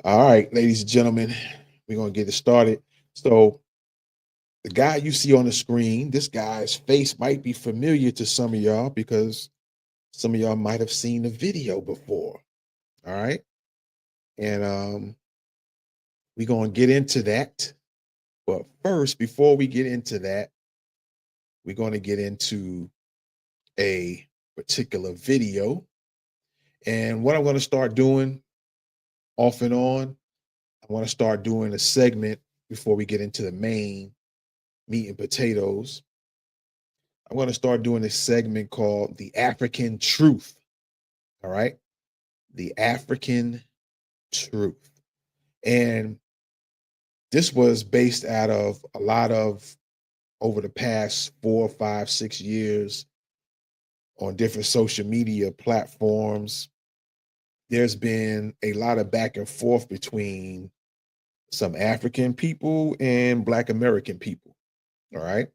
All right, ladies and gentlemen, we're going to get it started. So, the guy you see on the screen, this guy's face might be familiar to some of y'all because some of y'all might have seen the video before. All right. And we're going to get into that. But first, before we get into that, we're going to get into a particular video. And what I'm going to start doing off and on, I want to start doing a segment before we get into the main meat and potatoes. I'm going to start doing a segment called The African Truth. All right. The African Truth. And this was based out of a lot of over the past 4, 5, 6 years on different social media platforms. There's been a lot of back and forth between some African people and Black American people. All right.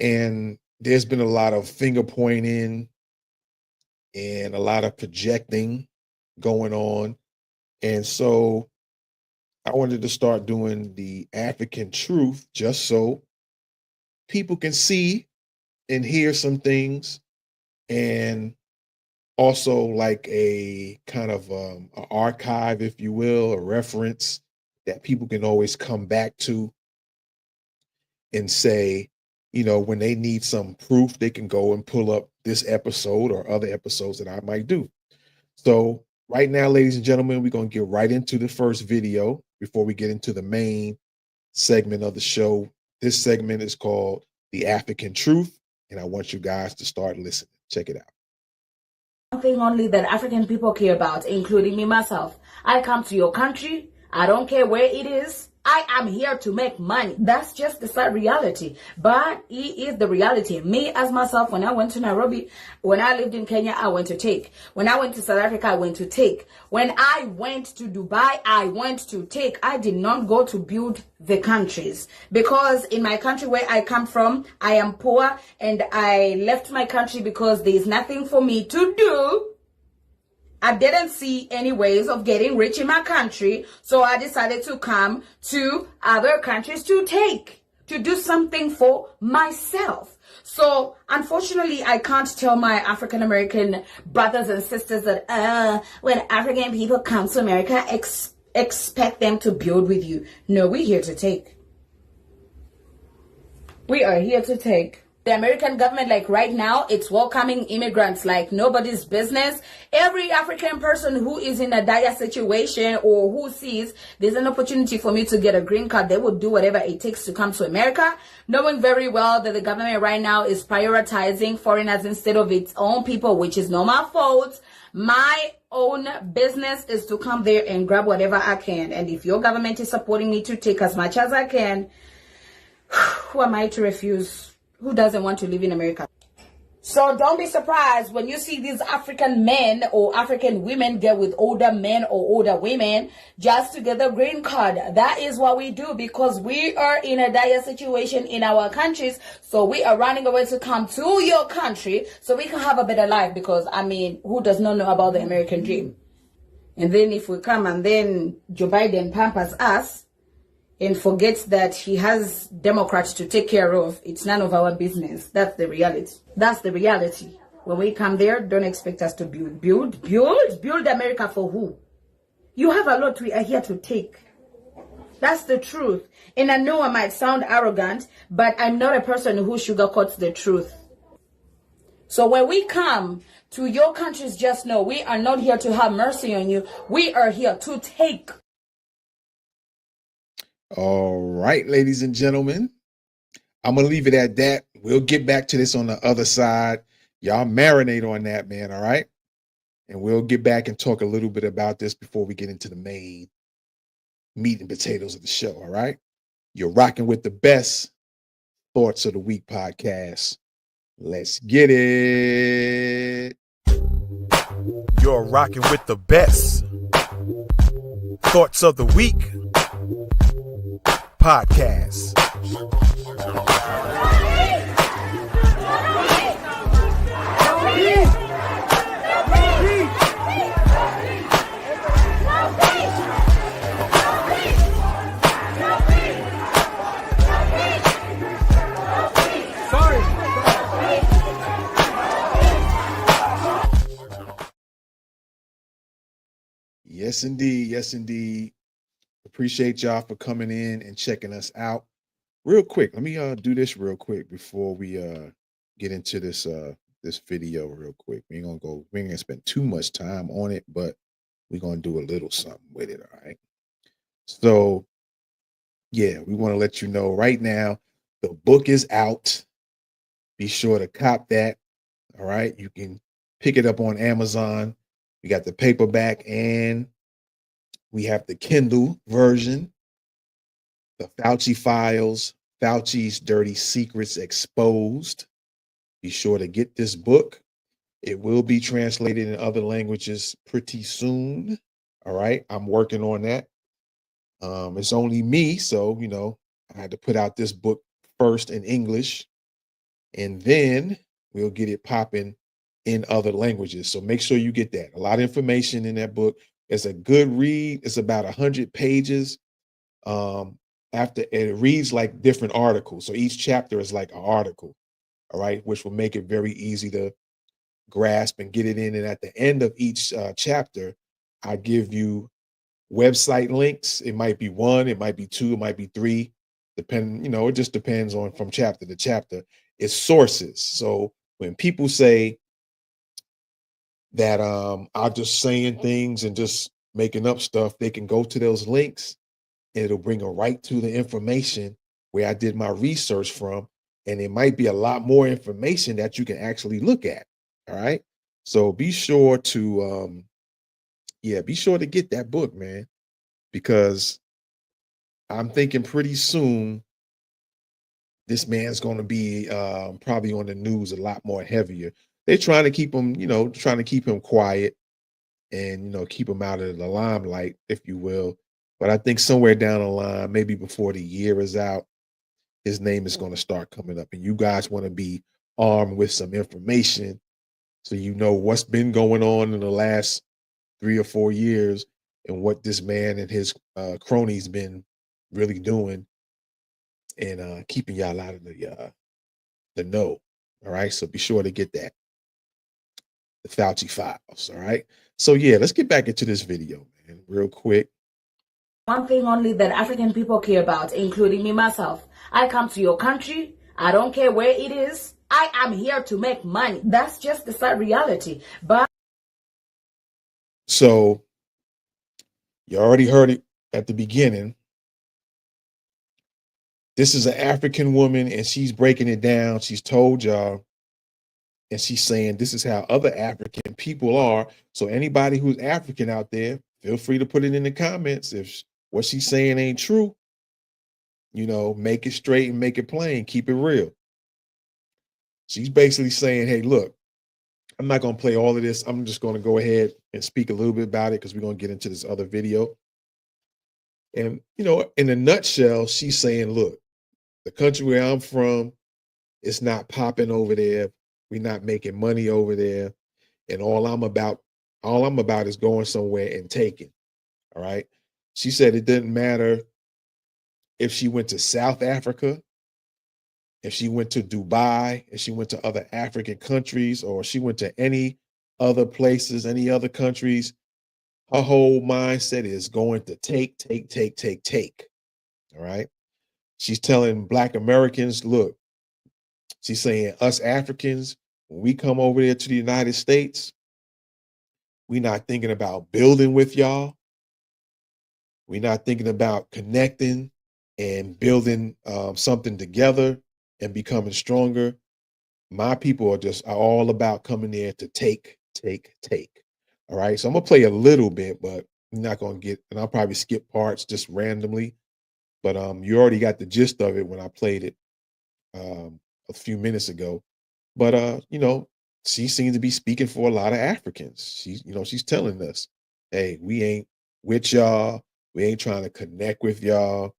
And there's been a lot of finger pointing and a lot of projecting going on. And so I wanted to start doing the African Truth just so people can see and hear some things, and also like a kind of an archive, if you will, a reference that people can always come back to and say, you know, when they need some proof, they can go and pull up this episode or other episodes that I might do. So right now, ladies and gentlemen, we're going to get right into the first video before we get into the main segment of the show. This segment is called The African Truth, and I want you guys to start listening. Check it out. One thing only that African people care about, including me myself. I come to your country. I don't care where it is. I am here to make money. That's just the sad reality. But it is the reality. Me as myself, when I went to Nairobi, when I lived in Kenya, I went to take. When I went to South Africa, I went to take. When I went to Dubai, I went to take. I did not go to build the countries. Because in my country where I come from, I am poor, and I left my country because there is nothing for me to do. I didn't see any ways of getting rich in my country, so I decided to come to other countries to do something for myself. So unfortunately, I can't tell my African American brothers and sisters that when African people come to America, expect them to build with you. No, we're here to take. We are here to take. The American government, like right now, it's welcoming immigrants like nobody's business. Every African person who is in a dire situation or who sees there's an opportunity for me to get a green card, they would do whatever it takes to come to America, knowing very well that the government right now is prioritizing foreigners instead of its own people, which is not my fault. My own business is to come there and grab whatever I can. And if your government is supporting me to take as much as I can, who am I to refuse? Who doesn't want to live in America? So don't be surprised when you see these African men or African women get with older men or older women just to get the green card. That is what we do because we are in a dire situation in our countries. So we are running away to come to your country so we can have a better life because, I mean, who does not know about the American dream? And then if we come and then Joe Biden pampers us, and forgets that he has Democrats to take care of, it's none of our business. That's the reality. That's the reality. When we come there, don't expect us to build America for who? You have a lot we are here to take. That's the truth. And I know I might sound arrogant, but I'm not a person who sugarcoats the truth. So when we come to your countries, just know we are not here to have mercy on you. We are here to take. All right, ladies and gentlemen, I'm going to leave it at that. We'll get back to this on the other side. Y'all marinate on that, man, all right? And we'll get back and talk a little bit about this before we get into the main meat and potatoes of the show, all right? You're rocking with the best Thoughts of the Week podcast. Let's get it. You're rocking with the best Thoughts of the Week podcast. Yes, indeed. Yes, indeed. Appreciate y'all for coming in and checking us out. Real quick, let me do this real quick before we get into this video real quick. We ain't gonna spend too much time on it, but we're gonna do a little something with it, all right? So yeah, we want to let you know right now the book is out. Be sure to cop that. All right. You can pick it up on Amazon. We got the paperback and we have the Kindle version, the Fauci Files, Fauci's Dirty Secrets Exposed. Be sure to get this book. It will be translated in other languages pretty soon. All right. I'm working on that. It's only me. So, I had to put out this book first in English, and then we'll get it popping in other languages. So make sure you get that. A lot of information in that book. It's a good read. It's about 100 pages. After it reads like different articles. So each chapter is like an article, all right, which will make it very easy to grasp and get it in. And at the end of each chapter, I give you website links. It might be one, it might be two, it might be three, depending, it just depends on from chapter to chapter. It's sources. So when people say that I'm just saying things and just making up stuff, they can go to those links and it'll bring them right to the information where I did my research from. And it might be a lot more information that you can actually look at. All right. So be sure to be sure to get that book, man, because I'm thinking pretty soon this man's going to be probably on the news a lot more heavier. They're trying to keep him, trying to keep him quiet and, keep him out of the limelight, if you will. But I think somewhere down the line, maybe before the year is out, his name is going to start coming up. And you guys want to be armed with some information so you know what's been going on in the last 3 or 4 years and what this man and his cronies been really doing and keeping y'all out of the know. All right. So be sure to get that. The Fauci Files. All right. So yeah, let's get back into this video, man, real quick. One thing only that African people care about, including me myself. I come to your country. I don't care where it is. I am here to make money. That's just the sad reality. But so you already heard it at the beginning. This is an African woman and she's breaking it down. She's told y'all and she's saying this is how other African people are. So anybody who's African out there, feel free to put it in the comments. If what she's saying ain't true, make it straight and make it plain. Keep it real. She's basically saying, hey, look, I'm not going to play all of this. I'm just going to go ahead and speak a little bit about it because we're going to get into this other video. And, in a nutshell, she's saying, look, the country where I'm from, it's not popping over there. We're not making money over there. And all I'm about is going somewhere and taking. All right. She said it didn't matter if she went to South Africa, if she went to Dubai, if she went to other African countries, or she went to any other places, any other countries. Her whole mindset is going to take. All right. She's telling Black Americans, look, she's saying us Africans, when we come over there to the United States, we're not thinking about building with y'all. We're not thinking about connecting and building something together and becoming stronger. My people are all about coming there to take. All right. So I'm going to play a little bit, but I'm not going to and I'll probably skip parts just randomly. But you already got the gist of it when I played it a few minutes ago. But she seems to be speaking for a lot of Africans. She's telling us, hey, we ain't with y'all. We ain't trying to connect with y'all.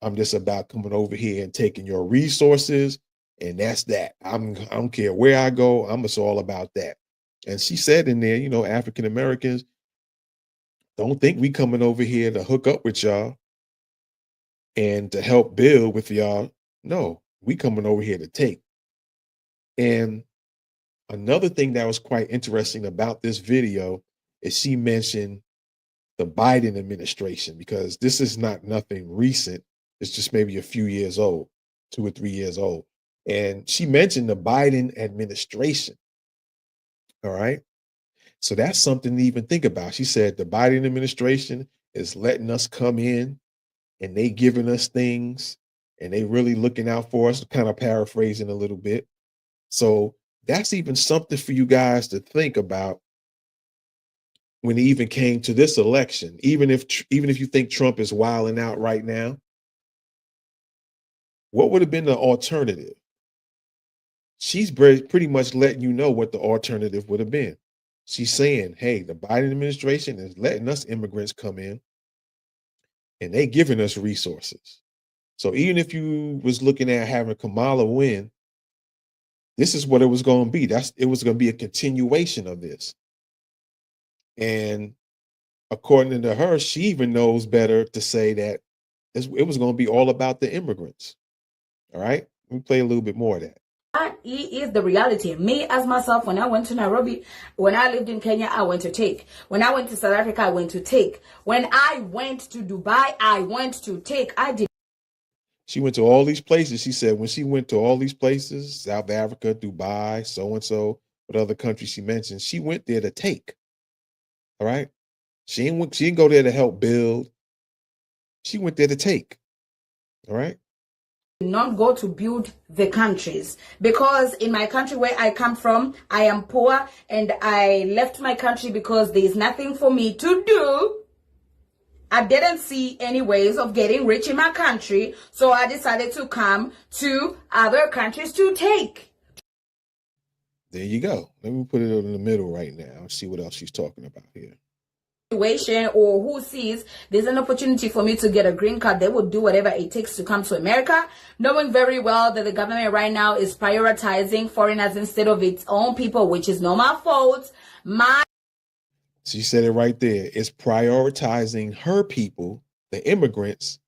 I'm just about coming over here and taking your resources. And that's that. I don't care where I go. I'm just all about that. And she said in there, African Americans don't think we coming over here to hook up with y'all and to help build with y'all. No, we coming over here to take. And another thing that was quite interesting about this video is she mentioned the Biden administration, because this is not nothing recent. It's just maybe a few years old, 2 or 3 years old. And she mentioned the Biden administration. All right. So that's something to even think about. She said the Biden administration is letting us come in and they giving us things and they really looking out for us, kind of paraphrasing a little bit. So that's even something for you guys to think about when it even came to this election. Even if you think Trump is wilding out right now, what would have been the alternative? She's pretty much letting you know what the alternative would have been. She's saying, hey, the Biden administration is letting us immigrants come in and they giving us resources. So even if you was looking at having Kamala win, this is what it was going to be. It was going to be a continuation of this. And according to her, she even knows better to say that it was going to be all about the immigrants. All right. Let me play a little bit more of that. That is the reality. Me as myself, when I went to Nairobi, when I lived in Kenya, I went to take. When I went to South Africa, I went to take. When I went to Dubai, I went to take. I did. She went to all these places. She said when she went to all these places, South Africa, Dubai, so-and-so, what other countries she mentioned, she went there to take. All right. She didn't go there to help build. She went there to take. All right. Not go to build the countries, because in my country where I come from, I am poor and I left my country because there is nothing for me to do. I didn't see any ways of getting rich in my country, so I decided to come to other countries to take. There you go. Let me put it in the middle right now and see what else she's talking about here. Situation, or who sees there's an opportunity for me to get a green card, they will do whatever it takes to come to America, knowing very well that the government right now is prioritizing foreigners instead of its own people, which is not my fault. She said it right there. It's prioritizing her people, the immigrants,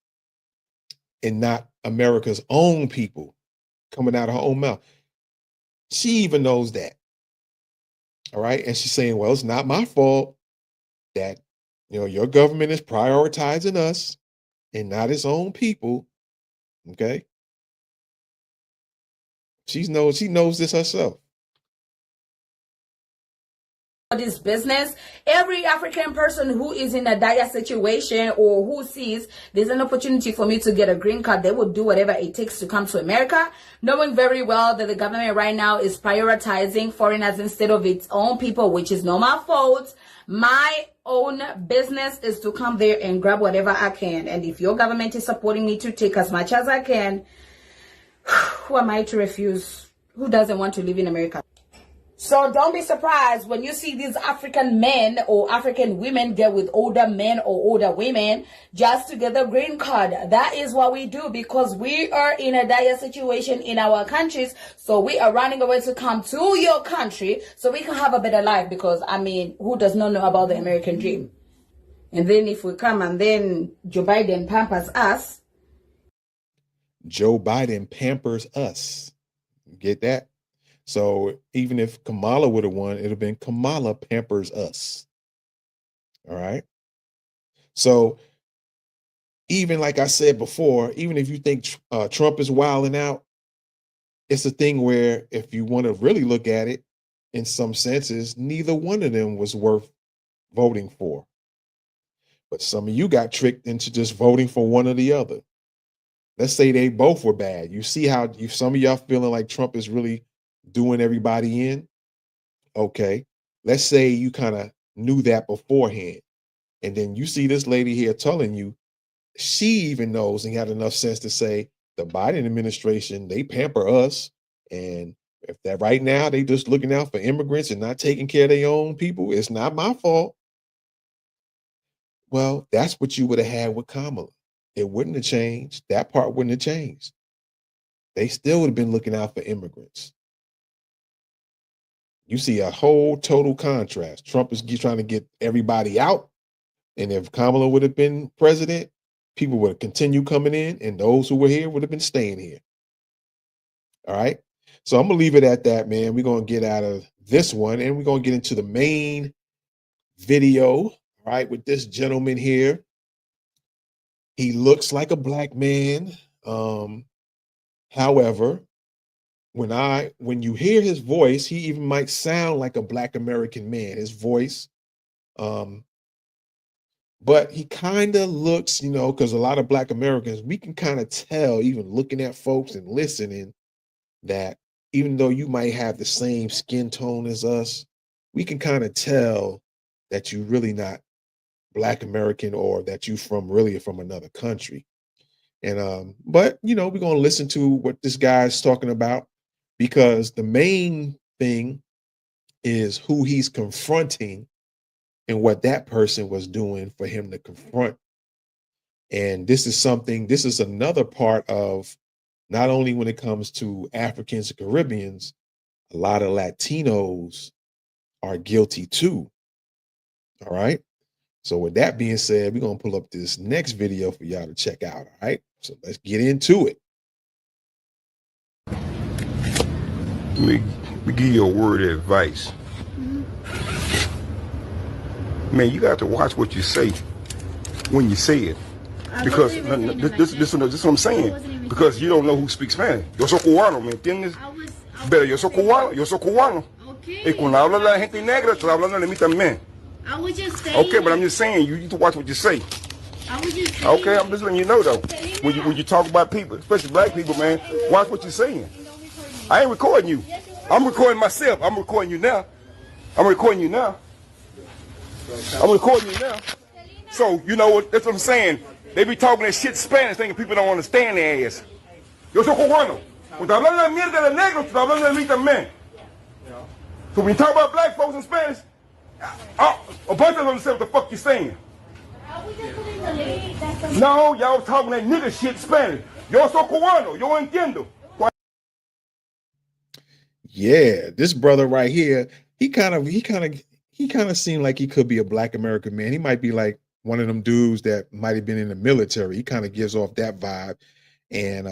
and not America's own people, coming out of her own mouth. She even knows that. All right. And she's saying, well, it's not my fault that, your government is prioritizing us and not its own people. Okay. She knows this herself. This business, every African person who is in a dire situation or who sees there's an opportunity for me to get a green card, they will do whatever it takes to come to America, knowing very well that the government right now is prioritizing foreigners instead of its own people, which is not my fault. My own business is to come there and grab whatever I can. And if your government is supporting me to take as much as I can, who am I to refuse? Who doesn't want to live in America? So don't be surprised when you see these African men or African women get with older men or older women just to get the green card. That is what we do because we are in a dire situation in our countries. So we are running away to come to your country so we can have a better life, because, who does not know about the American dream? And then if we come and then Joe Biden pampers us. Joe Biden pampers us. Get that? So even if Kamala would have won, it would have been Kamala pampers us. All right. So even like I said before, even if you think Trump is wilding out, it's a thing where if you want to really look at it, in some senses, neither one of them was worth voting for. But some of you got tricked into just voting for one or the other. Let's say they both were bad. You see how some of y'all feeling like Trump is really doing everybody in. Okay. Let's say you kind of knew that beforehand. And then you see this lady here telling you she even knows and had enough sense to say the Biden administration, they pamper us. And if that right now they just looking out for immigrants and not taking care of their own people, it's not my fault. Well, that's what you would have had with Kamala. It wouldn't have changed. That part wouldn't have changed. They still would have been looking out for immigrants. You see a whole total contrast. Trump is trying to get everybody out. And if Kamala would have been president, people would have continued coming in, and those who were here would have been staying here. All right. So I'm going to leave it at that, man. We're going to get out of this one and we're going to get into the main video. All all right, with this gentleman here. He looks like a black man. However, when you hear his voice, he even might sound like a black American man, his voice. Um, but he kind of looks, because a lot of black Americans, we can kind of tell, even looking at folks and listening, that even though you might have the same skin tone as us, we can kind of tell that you're really not black American or that you really from another country. And but we're gonna listen to what this guy's talking about, because the main thing is who he's confronting and what that person was doing for him to confront. And this is another part of, not only when it comes to Africans and Caribbeans, a lot of Latinos are guilty too. All right. So with that being said, we're gonna pull up this next video for y'all to check out. All right. So let's get into it. Let me give you a word of advice. Man, you got to watch what you say when you say it. Because this is what I'm saying. Because you don't know who speaks Spanish. Yo soy cubano, ¿me entiendes? Pero yo soy cubano. Okay. Y cuando habla la gente negra, estoy hablando de mí también. I was just saying. Okay, but I'm just saying, you need to watch what you say. I was just saying. Okay, I'm just letting you know though. When you talk about people, especially black people, man, watch what you're saying. I ain't recording you. I'm recording myself. I'm recording you now. I'm recording you now. So, you know what? That's what I'm saying. They be talking that shit Spanish, thinking people don't understand their ass. Yo soy cubano. Cuando hablan de mierda de negro, estoy hablando de mí también. So when you talk about black folks in Spanish, a bunch of them understand what the fuck you're saying. No, y'all talking that nigga shit Spanish. Yo soy cubano. Yo entiendo. Yeah, this brother right here, he kind of seemed like he could be a black American man. He might be like one of them dudes that might have been in the military. He kind of gives off that vibe, and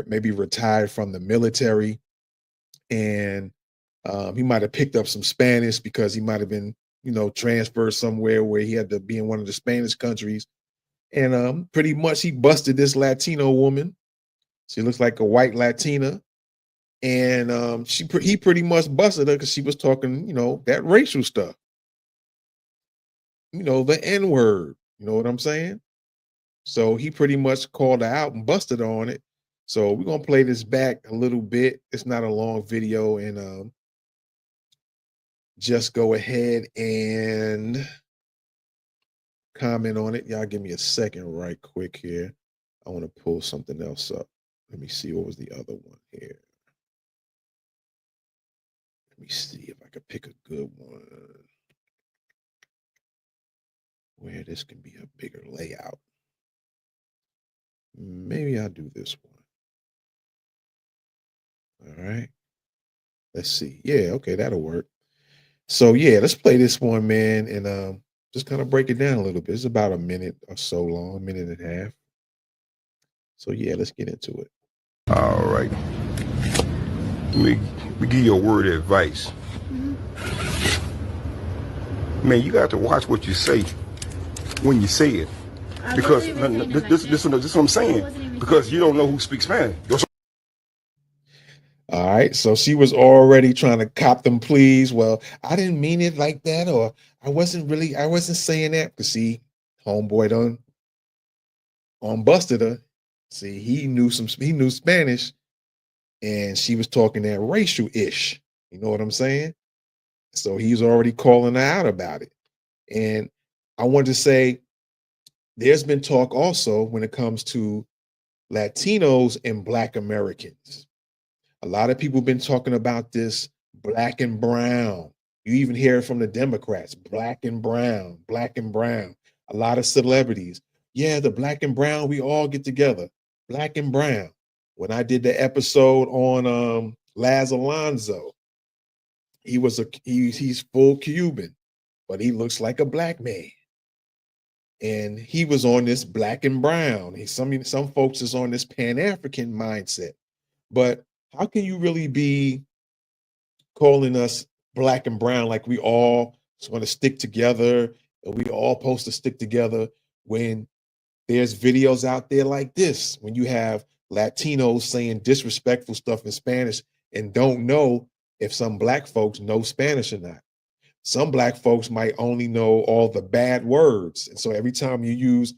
maybe retired from the military, and he might have picked up some Spanish because he might have been transferred somewhere where he had to be in one of the Spanish countries, and pretty much he busted this Latino woman. She looks like a white Latina. And he pretty much busted her because she was talking, that racial stuff, the N-word, you know what I'm saying? So he pretty much called her out and busted her on it. So we're gonna play this back a little bit. It's not a long video, and just go ahead and comment on it. Y'all give me a second right quick here. I want to pull something else up. Let me see, what was the other one here? Let me see if I could pick a good one where this can be a bigger layout. Maybe I'll do this one. All right. Let's see. Yeah, okay, that'll work. So yeah, let's play this one, man, and just kind of break it down a little bit. It's about a minute or so long, a minute and a half. So yeah, let's get into it. All right. Let me give you a word of advice. Man, you got to watch what you say when you say it. Because this is what I'm saying. Because you don't know who speaks Spanish. All right, so she was already trying to cop them pleas. Well, I didn't mean it like that, or I wasn't saying that. Because see, homeboy on busted her. See, he knew Spanish, and she was talking that racial-ish. You know what I'm saying? So he's already calling her out about it. And I wanted to say, there's been talk also when it comes to Latinos and Black Americans. A lot of people have been talking about this black and brown. You even hear it from the Democrats, black and brown, black and brown. A lot of celebrities. Yeah, the black and brown, we all get together. Black and brown. When I did the episode on Laz Alonso, he's full Cuban, but he looks like a black man. And he was on this black and brown. Some folks is on this Pan-African mindset. But how can you really be calling us black and brown like we all want to stick together And we all supposed to stick together when there's videos out there like this, when you have Latinos saying disrespectful stuff in Spanish and don't know if some black folks know Spanish or not. Some black folks might only know all the bad words. And so every time you use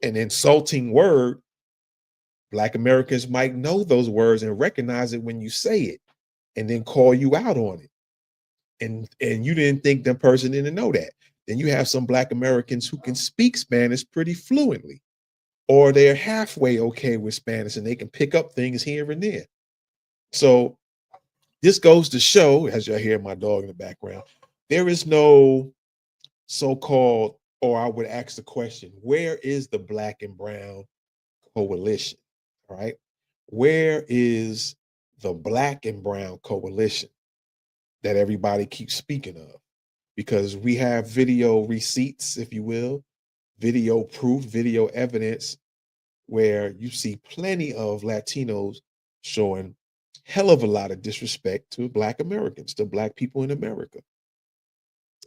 an insulting word, Black Americans might know those words and recognize it when you say it and then call you out on it. And you didn't think that person didn't know that. Then you have some Black Americans who can speak Spanish pretty fluently, or they're halfway okay with Spanish and they can pick up things here and there. So this goes to show, as you'll hear my dog in the background, there is no so-called, or I would ask the question, where is the Black and Brown coalition? All right. Where is the Black and Brown coalition that everybody keeps speaking of? Because we have video receipts, if you will, video proof, video evidence where you see plenty of Latinos showing hell of a lot of disrespect to Black Americans, to Black people in America.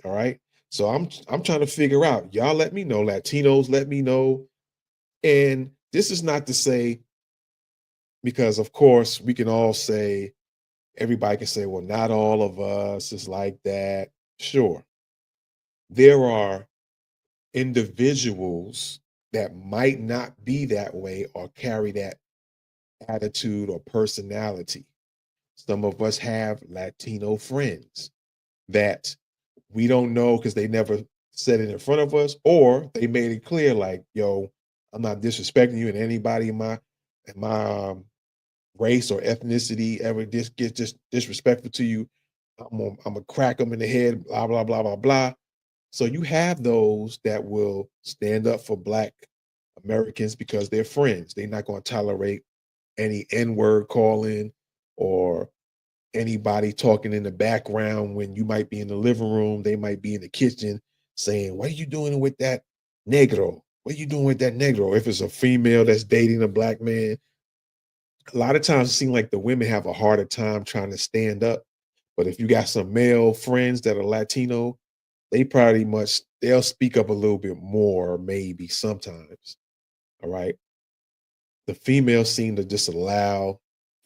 All right. So I'm trying to figure out, y'all let me know, Latinos, let me know. And this is not to say, because of course we can all say, everybody can say, well, not all of us is like that. Sure. There are individuals that might not be that way or carry that attitude or personality. Some of us have Latino friends that we don't know because they never said it in front of us, or they made it clear like, yo, I'm not disrespecting you, and anybody in my race or ethnicity ever gets just disrespectful to you, I'm gonna crack them in the head, blah, blah, blah, blah, blah. So you have those that will stand up for Black Americans because they're friends. They're not going to tolerate any N-word calling or anybody talking in the background when you might be in the living room. They might be in the kitchen saying, what are you doing with that negro? What are you doing with that negro? If it's a female that's dating a Black man, a lot of times it seems like the women have a harder time trying to stand up. But if you got some male friends that are Latino, they'll speak up a little bit more, maybe sometimes. All right. The females seem to just allow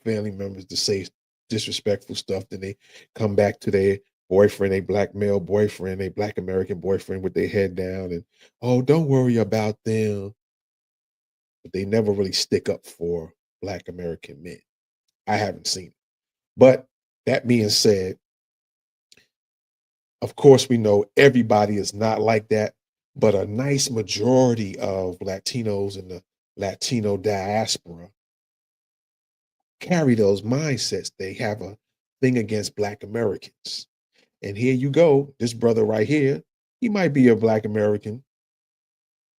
family members to say disrespectful stuff. Then they come back to their boyfriend, a Black male boyfriend, a Black American boyfriend with their head down and, oh, don't worry about them. But they never really stick up for Black American men. I haven't seen it. But that being said, of course, we know everybody is not like that, but a nice majority of Latinos in the Latino diaspora carry those mindsets. They have a thing against Black Americans. And here you go, this brother right here, he might be a Black American.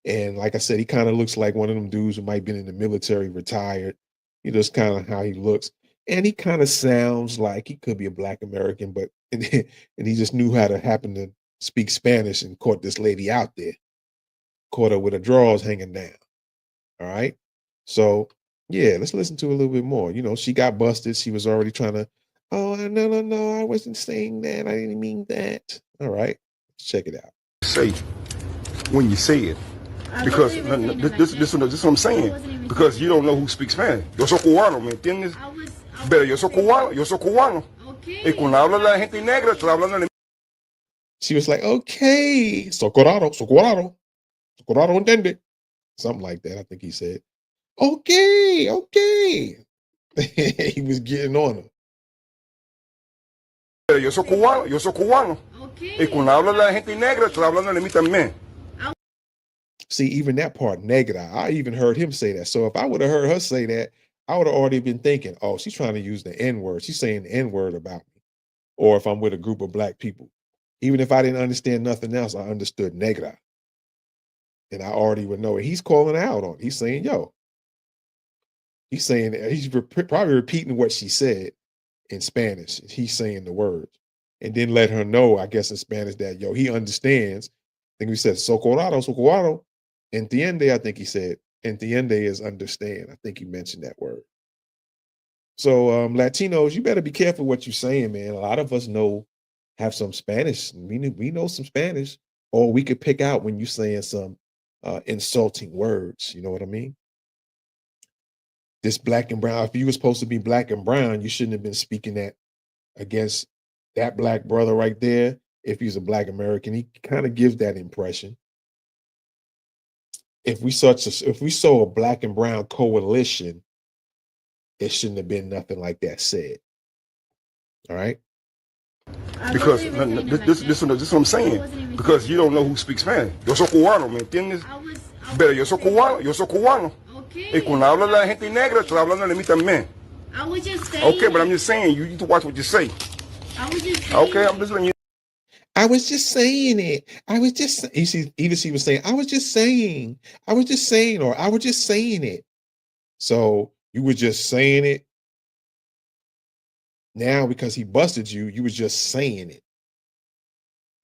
And like I said, he kind of looks like one of them dudes who might be in the military, retired. You know, that's kind of how he looks. And he kind of sounds like he could be a Black American, but and he just knew how to happen to speak Spanish and caught this lady out there, caught her with her drawers hanging down. All right. So yeah, let's listen to a little bit more. You know, she got busted. She was already trying to, oh, no, I wasn't saying that. I didn't mean that. All right, let's check it out. Say when you say it. Because this is what I'm saying. Because you don't know who speaks Spanish. Yo soy cubano, ¿me entiendes? Pero yo soy cubano. Y cuando habla la gente negra, estoy hablando. She was like, okay, socoraro, entende? Something like that, I think he said. Okay. He was getting on her. Pero yo soy cubano. Y cuando habla la gente negra, estoy hablando de mí también. See, even that part, negra, I even heard him say that. So if I would have heard her say that, I would have already been thinking, oh, she's trying to use the N-word. She's saying the N-word about me. Or if I'm with a group of Black people. Even if I didn't understand nothing else, I understood negra. And I already would know it. He's calling out on it. He's saying, yo. He's saying, he's probably repeating what she said in Spanish. He's saying the words. And then let her know, I guess in Spanish, that, yo, he understands. I think we said, socorado. Entiende, I think he said. Entiende is understand. I think he mentioned that word. So Latinos, you better be careful what you're saying, man. A lot of us have some Spanish. We know some Spanish, Or we could pick out when you're saying some insulting words. You know what I mean? This black and brown, if you were supposed to be black and brown, you shouldn't have been speaking that against that black brother right there. If he's a black American, he kind of gives that impression. If we saw a black and brown coalition, it shouldn't have been nothing like that said. All right. Because this is what I'm saying. Because you don't know who speaks Spanish. Yo soy cubano, ¿me entiendes? Pero yo soy cubano, yo soy cubano. Y cuando habla la gente negra, estoy hablando de mí también. I was just saying. Okay, but I'm just saying, you need to watch what you say. I was just saying. Okay, I'm just letting you. I was just saying it. I was just, you see, even she was saying, I was just saying, or I was just saying it. So you were just saying it. Now, because he busted you, you was just saying it.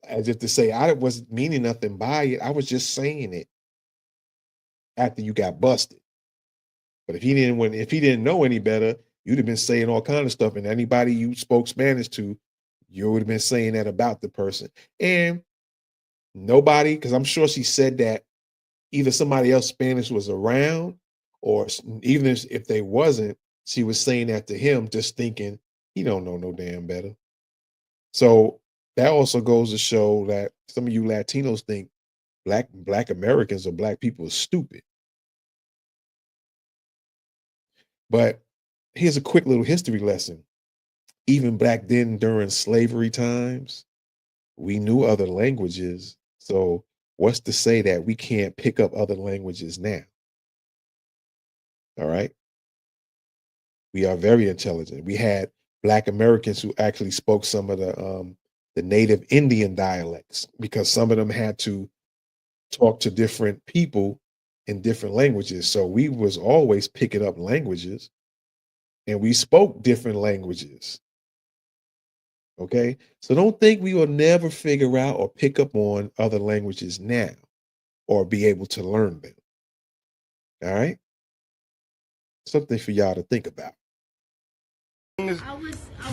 As if to say, I wasn't meaning nothing by it. I was just saying it after you got busted. But if he didn't know any better, you'd have been saying all kind of stuff. And anybody you spoke Spanish to, you would have been saying that about the person. And nobody, because I'm sure she said that either somebody else Spanish was around, or even if they wasn't, she was saying that to him, just thinking he don't know no damn better. So that also goes to show that some of you Latinos think black Americans or black people are stupid. But here's a quick little history lesson. Even back then, during slavery times, we knew other languages. So what's to say that we can't pick up other languages now? All right. We are very intelligent. We had Black Americans who actually spoke some of the native Indian dialects, because some of them had to talk to different people in different languages. So we was always picking up languages, and we spoke different languages. Okay, so don't think we will never figure out or pick up on other languages now or be able to learn them. All right, something for y'all to think about.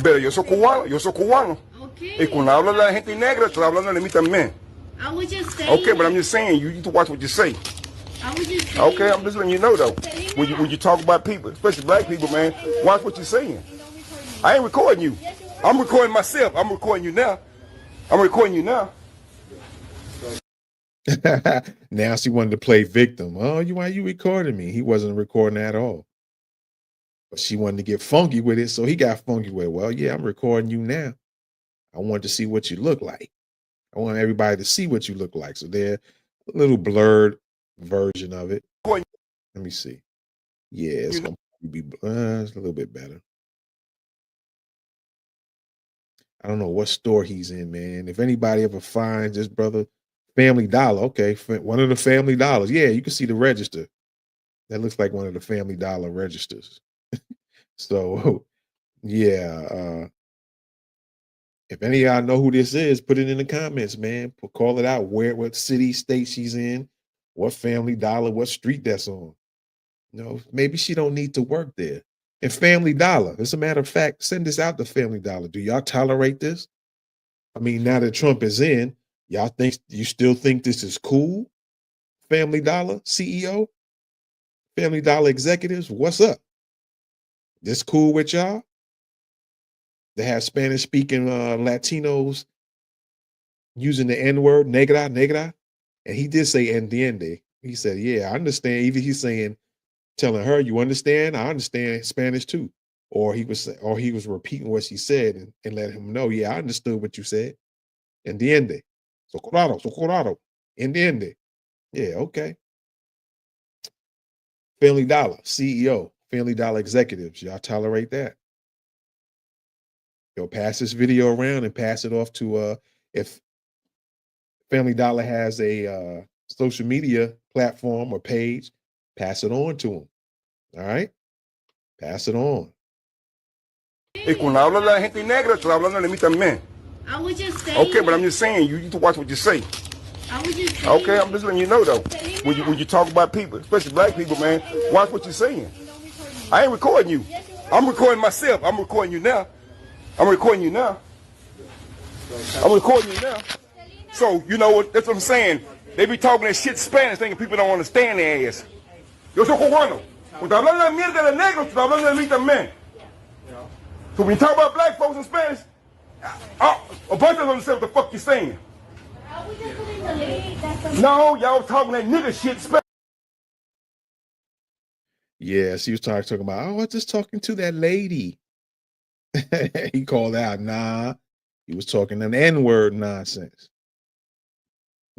Pero yo soy cubano. Okay. Y cuando habla la gente negra, estoy hablando de mí también. I was just saying. Okay, but I'm just saying, you need to watch what you say. I was just saying. Okay, I'm just letting you know though. When you talk about people, especially black people, man, watch what you're saying. I ain't recording you. I'm recording myself. I'm recording you now. Now she wanted to play victim. Oh, why you recording me? He wasn't recording at all. But she wanted to get funky with it, so he got funky with it. Well, yeah, I'm recording you now. I want to see what you look like. I want everybody to see what you look like. So they're a little blurred version of it. Let me see. Yeah, it's going to be it's a little bit better. I don't know what store he's in, man. If anybody ever finds this brother, Family Dollar, okay, one of the Family Dollars. Yeah, you can see the register. That looks like one of the Family Dollar registers. So, yeah, if any of y'all know who this is, put it in the comments, man. Call it out. What city, state she's in, what Family Dollar, what street that's on. You know, maybe she don't need to work there. And Family Dollar, as a matter of fact, send this out to Family Dollar. Do y'all tolerate this? I mean, now that Trump is in, you still think this is cool? Family Dollar CEO, Family Dollar executives, what's up? This cool with y'all? They have Spanish speaking Latinos using the N-word, negra. And he did say entiende. He said, yeah, I understand. Even he's saying, telling her, you understand? I understand Spanish too. Or he was repeating what she said and let him know, yeah, I understood what you said. Entiende. Socorrado. Entiende. Yeah, okay. Family Dollar, CEO, Family Dollar executives. Y'all tolerate that? Yo, pass this video around and pass it off to if Family Dollar has a social media platform or page, pass it on to them. All right? Pass it on. Y cuando habla la gente negra, estoy hablando de mí también. I was just saying. Okay, but I'm just saying, you need to watch what you say. I was just saying. Okay, I'm just letting you know though. When you talk about people, especially black people, man, watch what you're saying. I ain't recording you. I'm recording myself. I'm recording you now. So, you know what? That's what I'm saying. They be talking that shit Spanish, thinking people don't understand their ass. Yo soy cubano. Cuando hablan la mierda de negros, tú hablando de mí también. So when you talk about black folks in Spanish, a bunch of them understand what the fuck you're saying. I was just putting the lady that's No, y'all talking that nigga shit Spanish. Yes, he was talking about, oh, I was just talking to that lady. He called out, nah. He was talking an N-word nonsense.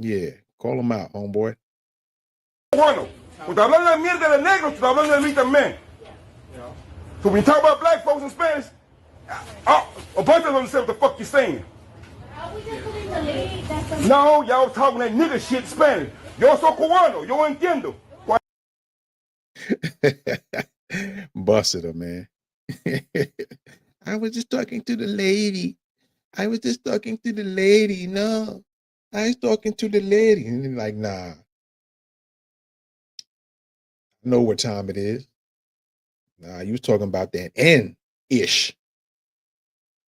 Yeah, call him out, homeboy. Bueno, cuando hablan la mierda de negros, tú hablando de mí también. So when you talk about black folks in Spanish, a bunch of them understand what the fuck you're saying. I was just putting the lady that's No, y'all talking that nigga shit Spanish. Yo soy cubano, yo entiendo. Busted her, man. I was just talking to the lady. I was just talking to the lady. No, I was talking to the lady. And then like, nah. I know what time it is. Nah, you was talking about that N-ish.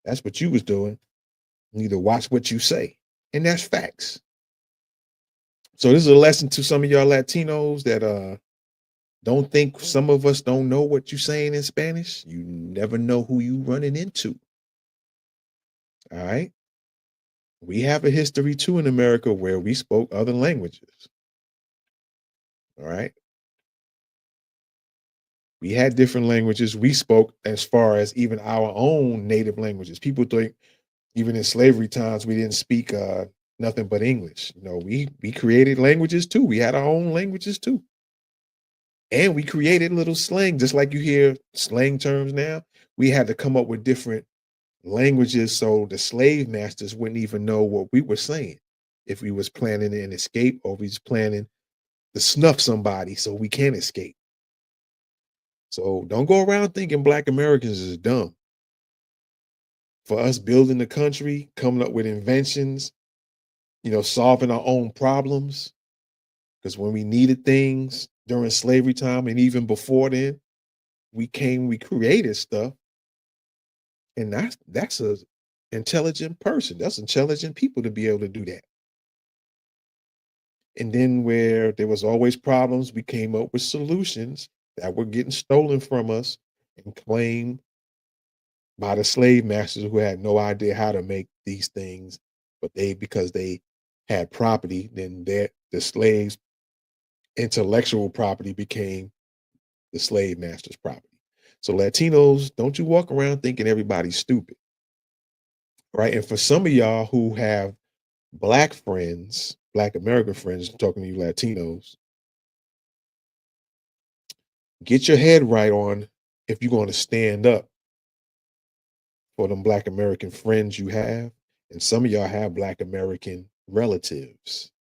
That's what you was doing. You need to watch what you say. And that's facts. So this is a lesson to some of y'all Latinos that don't think some of us don't know what you're saying in Spanish. You never know who you running into. All right. We have a history too in America where we spoke other languages. All right. We had different languages we spoke as far as even our own native languages. People think even in slavery times, we didn't speak nothing but English. You know, we created languages too. We had our own languages too. And we created little slang, just like you hear slang terms now. We had to come up with different languages so the slave masters wouldn't even know what we were saying if we was planning an escape or we was planning to snuff somebody so we can't escape. So don't go around thinking Black Americans is dumb. For us building the country, coming up with inventions, you know, solving our own problems. Because when we needed things during slavery time and even before then, we created stuff. And that's a intelligent person. That's intelligent people to be able to do that. And then where there was always problems, we came up with solutions that were getting stolen from us and claimed by the slave masters who had no idea how to make these things, but because they had property, then the slaves' intellectual property became the slave master's property. So Latinos, don't you walk around thinking everybody's stupid, right? And for some of y'all who have Black friends, Black American friends, talking to you Latinos, get your head right on if you're going to stand up for them Black American friends you have. And some of y'all have Black American relatives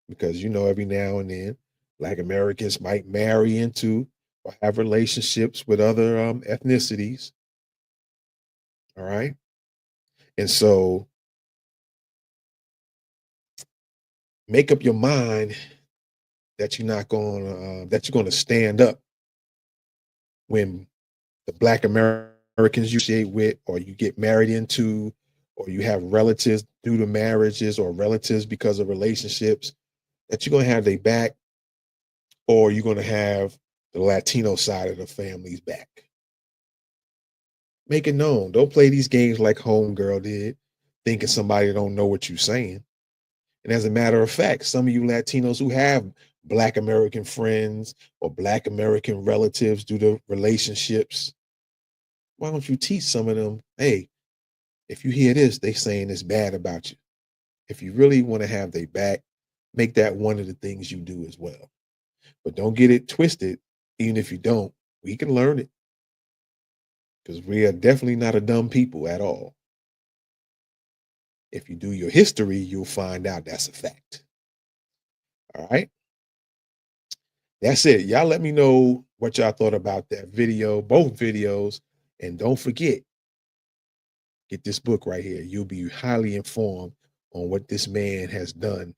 because, you know, every now and then Black Americans might marry into or have relationships with other ethnicities. All right. And so make up your mind that you're going to stand up when the Black Americans you associate with, or you get married into, or you have relatives due to marriages or relatives because of relationships, that you're going to have their back, or you're going to have the Latino side of the family's back. Make it known. Don't play these games like Homegirl did, thinking somebody don't know what you're saying. And as a matter of fact, some of you Latinos who have Black American friends or Black American relatives due to relationships, why don't you teach some of them, hey, if you hear this, they saying it's bad about you. If you really want to have their back, make that one of the things you do as well. But don't get it twisted. Even if you don't, we can learn it. Because we are definitely not a dumb people at all. If you do your history, you'll find out that's a fact. All right. That's it. Y'all let me know what y'all thought about that video, both videos. And don't forget, get this book right here. You'll be highly informed on what this man has done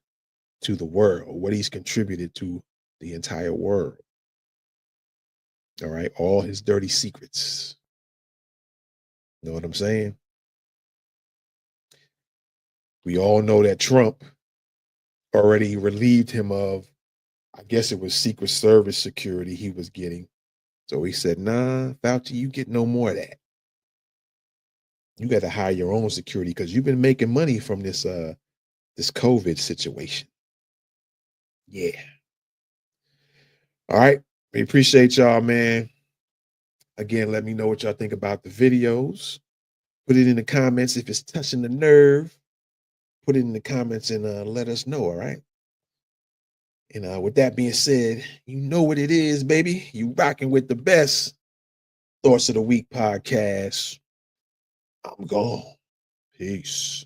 to the world, what he's contributed to the entire world. All right. All his dirty secrets. Know what I'm saying? We all know that Trump already relieved him of, I guess it was Secret Service security he was getting. So he said, nah, Fauci, you get no more of that. You got to hire your own security because you've been making money from this COVID situation. Yeah. All right. We appreciate y'all, man. Again, let me know what y'all think about the videos. Put it in the comments if it's touching the nerve. Put it in the comments and let us know, all right? And with that being said, you know what it is, baby. You rocking with the best Thoughts of the Week podcast. I'm gone. Peace.